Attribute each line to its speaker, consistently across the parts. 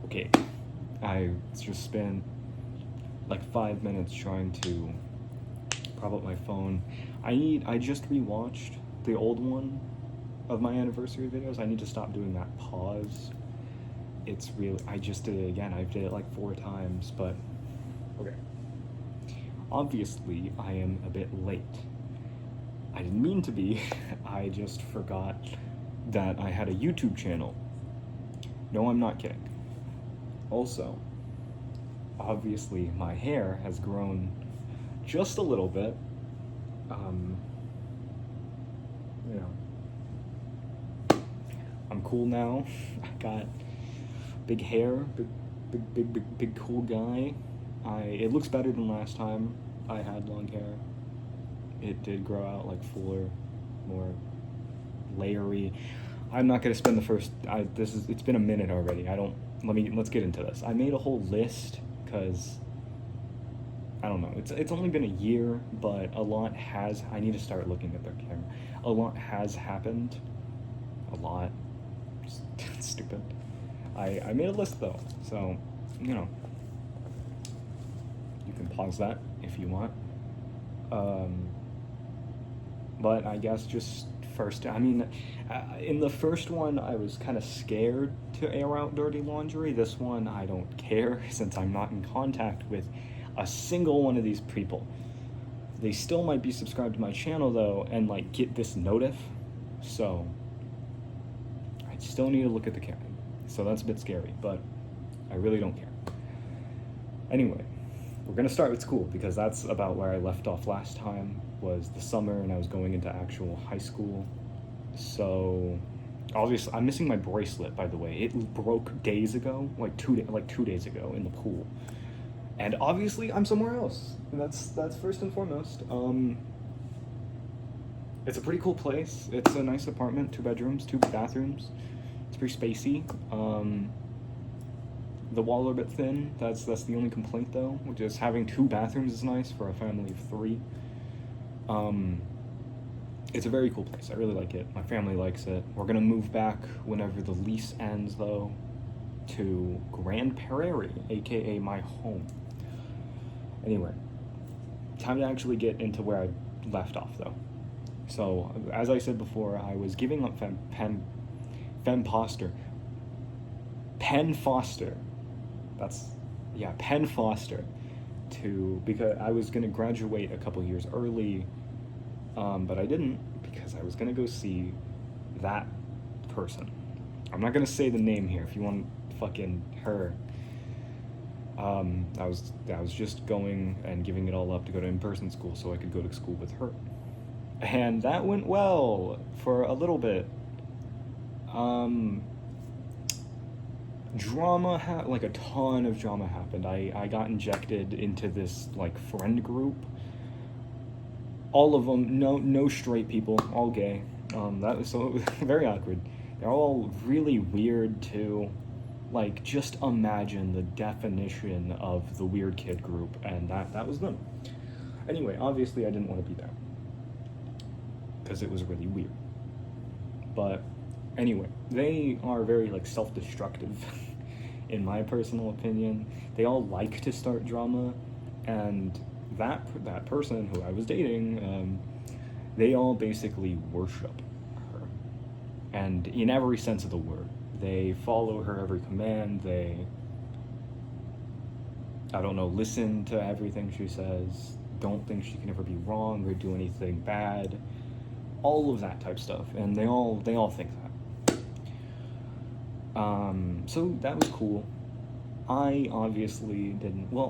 Speaker 1: Okay, I just spent like 5 minutes trying to prop up my phone. I just rewatched the old one of my anniversary videos. I need to stop doing that pause. It's really, I just did it again. I did it like 4 times, but okay. Obviously, I am a bit late. I didn't mean to be. I just forgot that I had a YouTube channel. No, I'm not kidding. Also, obviously, my hair has grown just a little bit. You know, I'm cool now. I got big hair, big cool guy. It looks better than last time I had long hair. It did grow out like fuller, more layery. I'm not gonna spend the first. It's been a minute already. Let's get into this. I made a whole list because I don't know. It's only been a year, but a lot has. I need to start looking at their camera. A lot has happened. A lot. Just stupid. I made a list though, so you know. You can pause that if you want. But I guess just first, in the first one, I was kind of scared to air out dirty laundry. This one, I don't care since I'm not in contact with a single one of these people. They still might be subscribed to my channel though, and like get this notif. So I still need to look at the camera. So that's a bit scary, but I really don't care. Anyway, we're gonna start with school because that's about where I left off last time. Was the summer and I was going into actual high school. So obviously I'm missing my bracelet, by the way. It broke days ago, like 2 days ago in the pool. And obviously I'm somewhere else. And that's first and foremost. It's a pretty cool place. It's a nice apartment, 2 bedrooms, 2 bathrooms. It's pretty spacey. The walls are a bit thin. That's the only complaint though. Just having 2 bathrooms is nice for a family of 3. It's a very cool place. I really like it. My family likes it. We're gonna move back whenever the lease ends though to Grand Prairie, aka my home. Anyway, time to actually get into where I left off though. So, as I said before, I was giving up Penn Foster. Because I was gonna graduate a couple years early, but I didn't because I was gonna go see that person. I'm not gonna say the name here if you want fucking her. I was just going and giving it all up to go to in-person school so I could go to school with her. And that went well for a little bit. Like a ton of drama happened. I got injected into this like friend group. All of them, no straight people, all gay. That was so very awkward. They're all really weird too. Like, just imagine the definition of the weird kid group, and that was them. Anyway, obviously I didn't want to be there because it was really weird. But anyway, they are very like self-destructive in my personal opinion. They all like to start drama, and that person who I was dating, they all basically worship her, and in every sense of the word. They follow her every command. They, I don't know, listen to everything she says, don't think she can ever be wrong or do anything bad, all of that type stuff, and they all think that. So that was cool. I obviously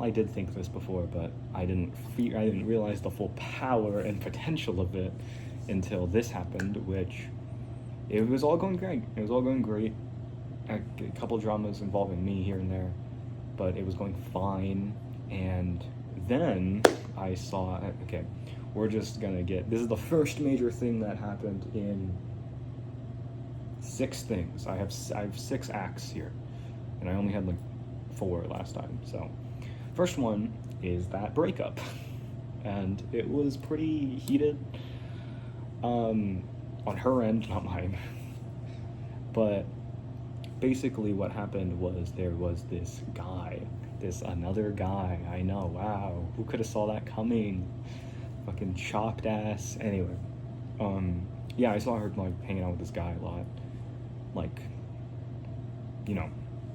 Speaker 1: I did think this before, but I didn't realize the full power and potential of it until this happened, which it was all going great. A couple dramas involving me here and there, but it was going fine. And then I saw, okay, this is the first major thing that happened in 6 things. I have 6 acts here, and I only had like 4 last time. So first one is that breakup, and it was pretty heated on her end, not mine. But basically what happened was there was this guy, this another guy. I know, wow, who could have saw that coming? Fucking chopped ass. Anyway, yeah, I saw her like hanging out with this guy a lot, like, you know,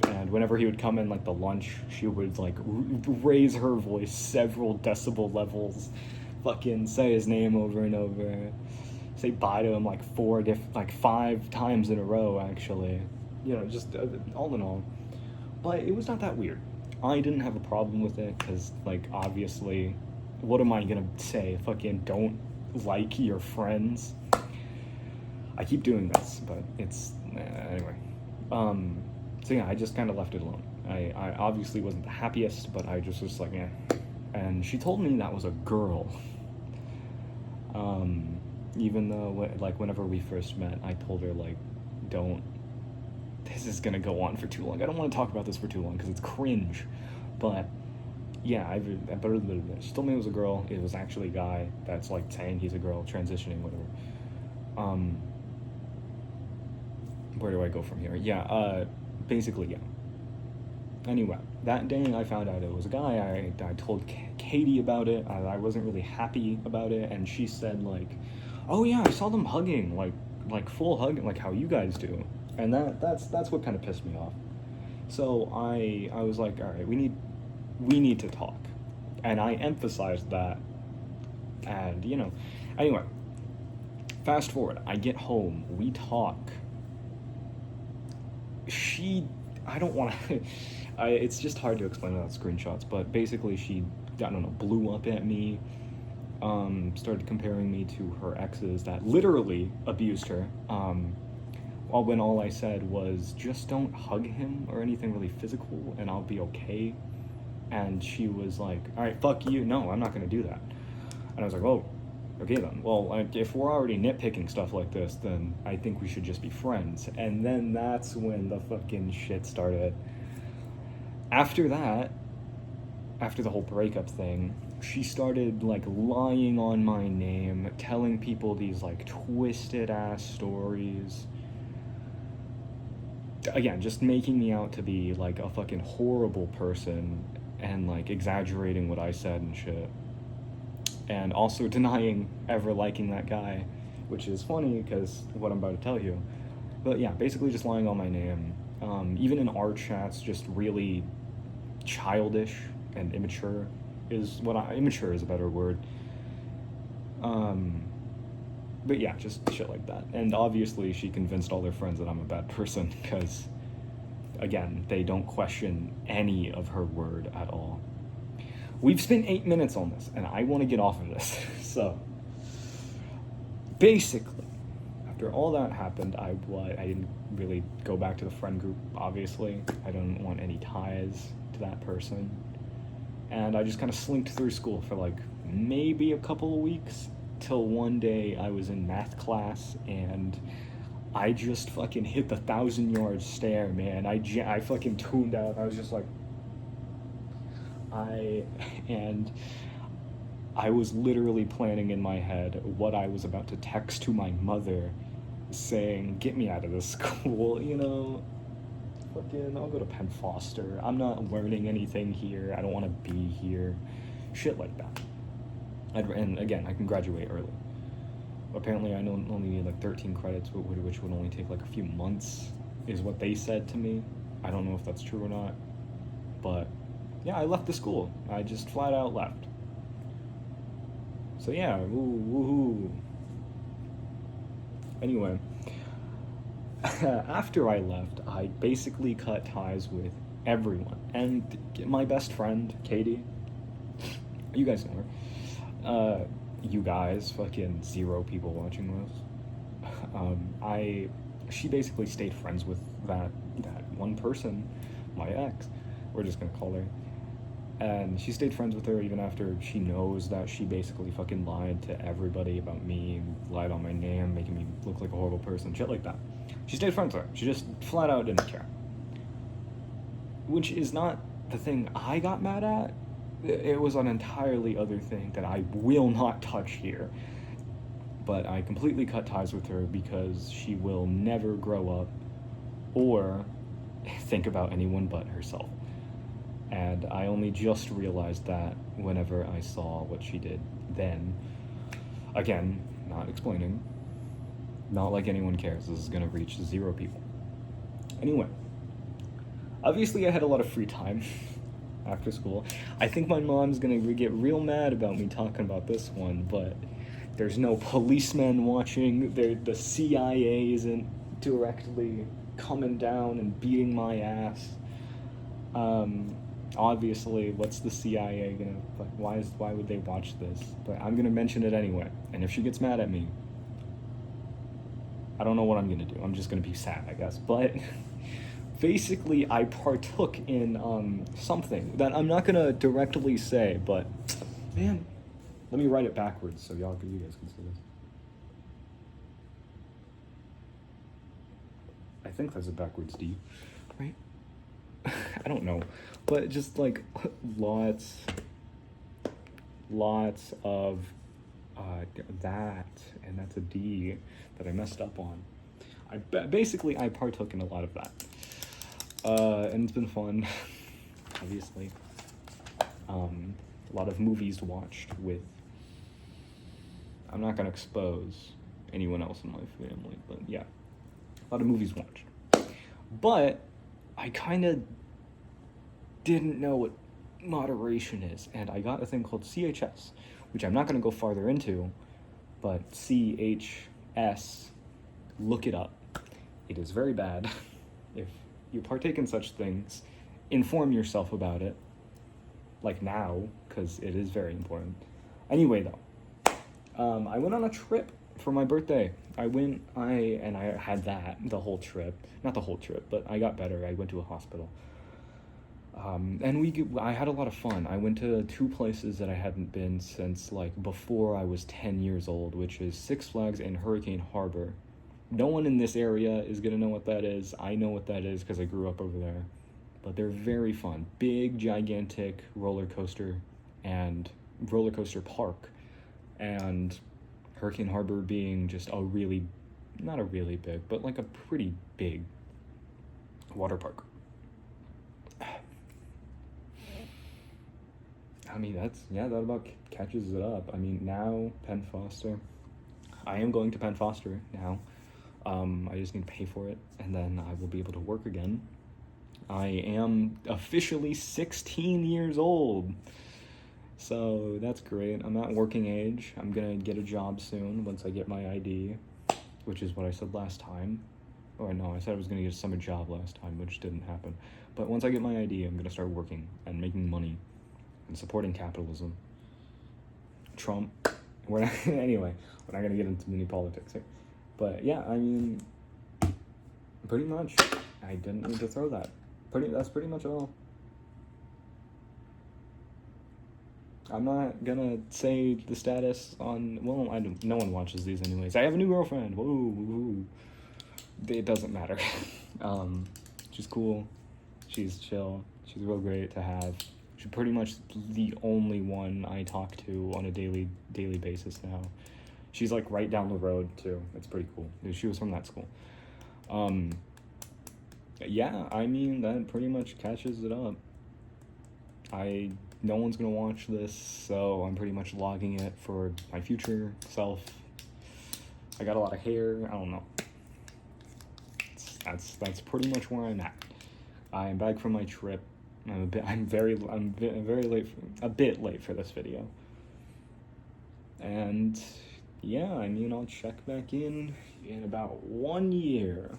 Speaker 1: and whenever he would come in like the lunch, she would like raise her voice several decibel levels, fucking say his name over and over, say bye to him like five times in a row actually, you know, just all in all. But it was not that weird. I didn't have a problem with it because, like, obviously, what am I gonna say? Fucking don't like your friends. I keep doing this, but it's anyway. So yeah, I just kind of left it alone. I obviously wasn't the happiest, but I just was like, yeah. And she told me that was a girl. Even though, like, whenever we first met, I told her, like, don't. This is gonna go on for too long. I don't want to talk about this for too long because it's cringe. But yeah, she told me it was a girl. It was actually a guy that's like saying he's a girl, transitioning, whatever. Where do I go from here? Yeah, basically, yeah. Anyway, that day I found out it was a guy. I told Katie about it. I wasn't really happy about it, and she said like, "Oh yeah, I saw them hugging, like full hugging, like how you guys do." And that's what kind of pissed me off. So I was like, all right, we need to talk, and I emphasized that. And you know, anyway, fast forward, I get home, we talk. I don't want to. It's just hard to explain without screenshots. But basically, she, I don't know, blew up at me. Started comparing me to her exes that literally abused her. When all I said was, just don't hug him or anything really physical and I'll be okay. And she was like, all right, fuck you. No, I'm not going to do that. And I was like, oh, okay then. Well, if we're already nitpicking stuff like this, then I think we should just be friends. And then that's when the fucking shit started. After that, after the whole breakup thing, she started like lying on my name, telling people these like twisted ass stories. Again, just making me out to be like a fucking horrible person and like exaggerating what I said and shit. And also denying ever liking that guy, which is funny because what I'm about to tell you. But yeah, basically just lying on my name. Even in our chats, just really childish and immature immature is a better word. But yeah, just shit like that. And obviously she convinced all their friends that I'm a bad person because, again, they don't question any of her word at all. We've spent 8 minutes on this, and I want to get off of this. So, basically, after all that happened, I didn't really go back to the friend group, obviously. I don't want any ties to that person. And I just kind of slinked through school for like maybe a couple of weeks. Till one day I was in math class and I just fucking hit the 1,000-yard stare, man. I fucking tuned out. I was just like, I was literally planning in my head what I was about to text to my mother saying, get me out of this school, you know? Fucking, I'll go to Penn Foster. I'm not learning anything here. I don't want to be here. Shit like that. And again, I can graduate early. Apparently, I only need like 13 credits, which would only take like a few months, is what they said to me. I don't know if that's true or not. But yeah, I left the school. I just flat out left. So yeah, woohoo. Anyway, after I left, I basically cut ties with everyone. And my best friend, Katie, you guys know her. You guys, fucking 0 people watching this. She basically stayed friends with that one person, my ex, we're just gonna call her. And she stayed friends with her even after she knows that she basically fucking lied to everybody about me, lied on my name, making me look like a horrible person, shit like that. She stayed friends with her. She just flat out didn't care. Which is not the thing I got mad at. It was an entirely other thing that I will not touch here. But I completely cut ties with her because she will never grow up or think about anyone but herself. And I only just realized that whenever I saw what she did then. Again, not explaining. Not like anyone cares. This is gonna reach 0 people. Anyway, obviously I had a lot of free time after school. I think my mom's gonna get real mad about me talking about this one, but there's no policemen watching. The CIA isn't directly coming down and beating my ass. Obviously, what's the CIA gonna, like, why would they watch this? But I'm gonna mention it anyway, and if she gets mad at me, I don't know what I'm gonna do. I'm just gonna be sad, I guess. But basically, I partook in something that I'm not gonna directly say, but man, let me write it backwards so you guys can see this. I think that's a backwards D, right? I don't know, but just like lots of that, and that's a D that I messed up on. Basically I partook in a lot of that, and it's been fun. Obviously, a lot of movies watched with. I'm not gonna expose anyone else in my family, but yeah, a lot of movies watched. But I kind of didn't know what moderation is, and I got a thing called CHS, which I'm not going to go farther into, but CHS, look it up. It is very bad. If you partake in such things, inform yourself about it, like now, because it is very important. Anyway, though, I went on a trip for my birthday. I had that the whole trip. Not the whole trip, but I got better. I went to a hospital. And I had a lot of fun. I went to 2 places that I hadn't been since, like, before I was 10 years old, which is Six Flags and Hurricane Harbor. No one in this area is gonna know what that is. I know what that is because I grew up over there. But they're very fun. Big, gigantic roller coaster park. And Hurricane Harbor being just not a really big, but like a pretty big water park. I mean, that about catches it up. I mean, now, Penn Foster. I am going to Penn Foster now. I just need to pay for it, and then I will be able to work again. I am officially 16 years old. So that's great. I'm at working age. I'm gonna get a job soon once I get my ID, which is what I said last time. Or no, I said I was gonna get a summer job last time, which didn't happen. But once I get my ID, I'm gonna start working and making money and supporting capitalism. Trump. Anyway, we're not gonna get into mini politics here. But yeah, I mean, pretty much, I didn't need to throw that. That's pretty much all. I'm not gonna say the status on, well, no one watches these anyways. I have a new girlfriend, woo. It doesn't matter. She's cool, she's chill, she's real great to have. She's pretty much the only one I talk to on a daily basis now. She's like right down the road too. It's pretty cool. She was from that school. Yeah, I mean, that pretty much catches it up. No one's gonna watch this, so I'm pretty much logging it for my future self. I got a lot of hair. I don't know. That's pretty much where I'm at. I'm back from my trip. I'm very late. A bit late for this video. And yeah, I mean, I'll check back in about 1 year.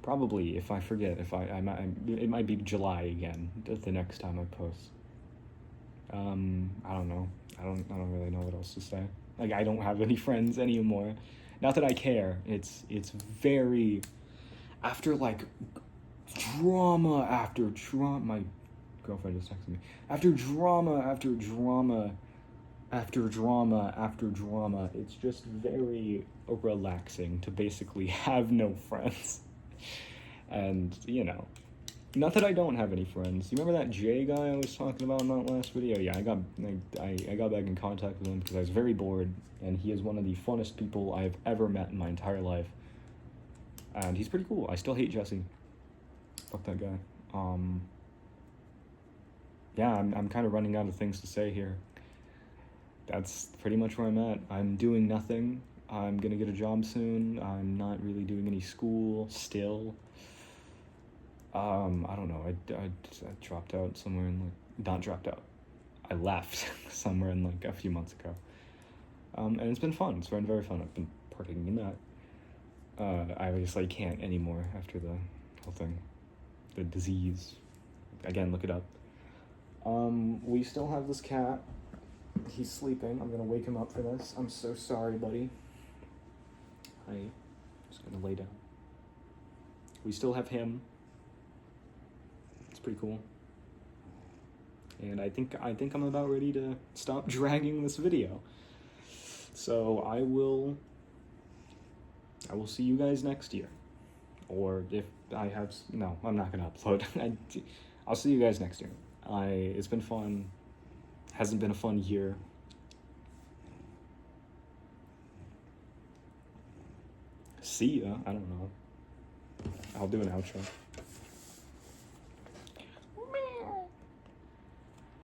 Speaker 1: Probably, if I forget, it might be July again, the next time I post. I don't know. I don't really know what else to say. Like, I don't have any friends anymore. Not that I care. It's very, after like drama after drama. My girlfriend just texted me. After drama after drama after drama after drama, it's just very relaxing to basically have no friends. And, you know, not that I don't have any friends. You remember that Jay guy I was talking about in that last video? Yeah, I got back in contact with him because I was very bored, and he is one of the funnest people I've ever met in my entire life. And he's pretty cool. I still hate Jesse. Fuck that guy. Yeah, I'm kind of running out of things to say here. That's pretty much where I'm at. I'm doing nothing. I'm gonna get a job soon. I'm not really doing any school still. I don't know. I dropped out somewhere in like, not dropped out. I left somewhere in like a few months ago. And it's been fun. It's been very fun. I've been partaking in that. I obviously can't anymore after the whole thing. The disease. Again, look it up. We still have this cat. He's sleeping. I'm gonna wake him up for this. I'm so sorry, buddy. I'm just gonna lay down. We still have him. It's pretty cool. And I think I'm about ready to stop dragging this video. So I will see you guys next year. Or if I have, no, I'm not gonna upload. I'll see you guys next year. It's been fun. Hasn't been a fun year. See ya. I don't know. I'll do an outro.